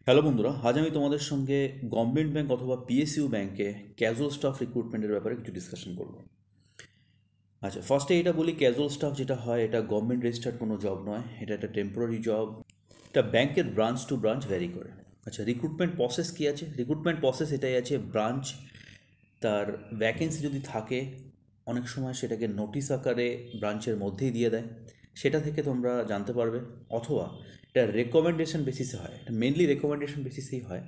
Hello বন্ধুরা, আজ আমি তোমাদের সঙ্গে গভর্নমেন্ট ব্যাংক অথবা পিএসইউ ব্যাংকে ক্যাজুয়াল স্টাফ রিক্রুটমেন্টের ব্যাপারে কিছু ডিসকাশন করব। আচ্ছা, ফার্স্টে এটা বলি, ক্যাজুয়াল স্টাফ যেটা হয় এটা গভর্নমেন্ট রেজিস্টার্ড কোনো জব নয়, এটা একটা টেম্পোরারি জব। এটা ব্যাংকের ব্রাঞ্চ টু ব্রাঞ্চ ভ্যারি করে। আচ্ছা, রিক্রুটমেন্ট প্রসেস কী আছে? রিক্রুটমেন্ট প্রসেস এটাই আছে, ব্রাঞ্চ তার ভ্যাকেন্সি যদি থাকে অনেক সময় সেটাকে নোটিশ আকারে ব্রাঞ্চের মধ্যেই দিয়ে দেয়, সেটা থেকে তোমরা জানতে পারবে। অথবা এটা রেকমেন্ডেশন বেসিসে হয়, এটা মেনলি রেকমেন্ডেশন বেসিসেই হয়।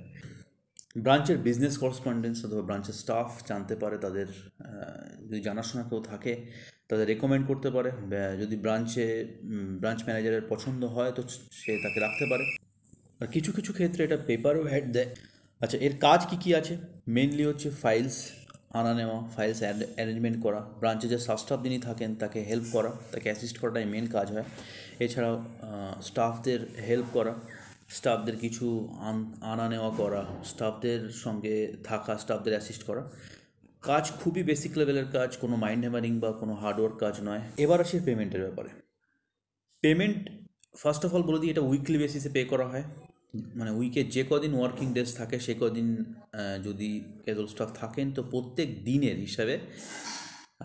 ব্রাঞ্চের বিজনেস করেসপন্ডেন্স অথবা ব্রাঞ্চের স্টাফ জানতে পারে, তাদের যদি জানাশোনা কেউ থাকে তাদের রেকমেন্ড করতে পারে। যদি ব্রাঞ্চ ম্যানেজারের পছন্দ হয় তো সে তাকে রাখতে পারে। আর কিছু কিছু ক্ষেত্রে এটা পেপারও হেড দেয়। আচ্ছা, এর কাজ কি কি আছে? মেনলি হচ্ছে ফাইলস আনা নেওয়া, ফাইলস অ্যারেঞ্জমেন্ট করা, ব্রাঞ্চে যে স্টাফ যিনি থাকেন তাকে হেল্প করা, তাকে অ্যাসিস্ট করাটাই মেন কাজ হয়। এছাড়াও স্টাফদের হেল্প করা, স্টাফদের কিছু আনা নেওয়া করা, স্টাফদের সঙ্গে থাকা, স্টাফদের অ্যাসিস্ট করা। কাজ খুবই বেসিক লেভেলের কাজ, কোনো মাইন্ড হ্যামারিং বা কোনো হার্ডওয়ার্ক কাজ নয়। এবার আসি পেমেন্টের ব্যাপারে। পেমেন্ট ফার্স্ট অফ অল বলে দিই, এটা উইকলি বেসিসে পে করা হয়। মানে উইকে যে কদিন ওয়ার্কিং ডেজ থাকে সে কদিন যদি ক্যাজুয়াল স্টাফ থাকেন তো প্রত্যেক দিনের হিসাবে।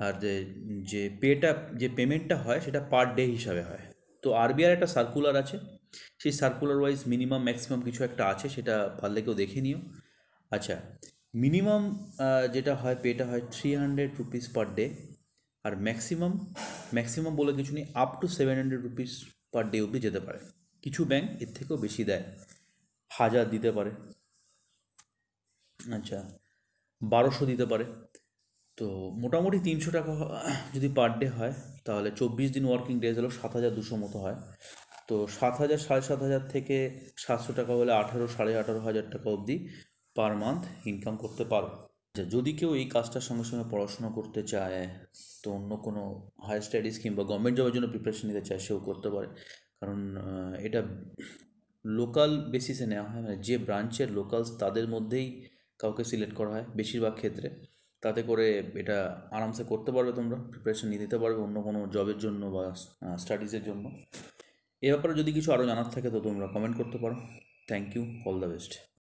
আর যে পেটা, যে পেমেন্টটা হয় সেটা পার ডে হিসাবে হয়। তো আরবিআর একটা সার্কুলার আছে, সেই সার্কুলার ওয়াইজ মিনিমাম ম্যাক্সিমাম কিছু একটা আছে, সেটা পারলে কেউ দেখে নিও। আচ্ছা, মিনিমাম যেটা হয় পেটা হয় 300 রুপিস পার ডে। আর ম্যাক্সিমাম, ম্যাক্সিমাম বলে কিছু নেই, up to 700 rupees per day অবধি যেতে পারে। কিছু ব্যাংক এর থেকেও বেশি দেয়, 1000 দিতে পারে। আচ্ছা, 1200 দিতে পারে। তো মোটামুটি 300 টাকা যদি পার ডে হয় তাহলে 24 দিন ওয়ার্কিং ডেজ হলো 7200 মতো হয়। তো 7000, 7500 থেকে 700 টাকা হলে 18,500 টাকা অবধি পার মান্থ ইনকাম করতে পারো। আচ্ছা, যদি কেউ এই কাজটার সঙ্গে সঙ্গে পড়াশোনা করতে চায়, তো অন্য কোনো হায়ার স্টাডিজ কিংবা গভর্নমেন্ট জবের জন্য প্রিপারেশন নিতে চায়, সেও করতে পারে। কারণ এটা লোকাল বেসিসে নেওয়া হয়, মানে যে ব্রাঞ্চের লোকালস তাদের মধ্যেই কাউকে সিলেক্ট করা হয় বেশিরভাগ ক্ষেত্রে। তাতে করে এটা আরামসে করতে পারবে, তোমরা প্রিপারেশন নিয়ে নিতে পারবে অন্য কোনো জবের জন্য বা স্টাডিজের জন্য। এ ব্যাপারে যদি কিছু আরও জানার থাকে তো তোমরা কমেন্ট করতে পারো। Thank you, all the best.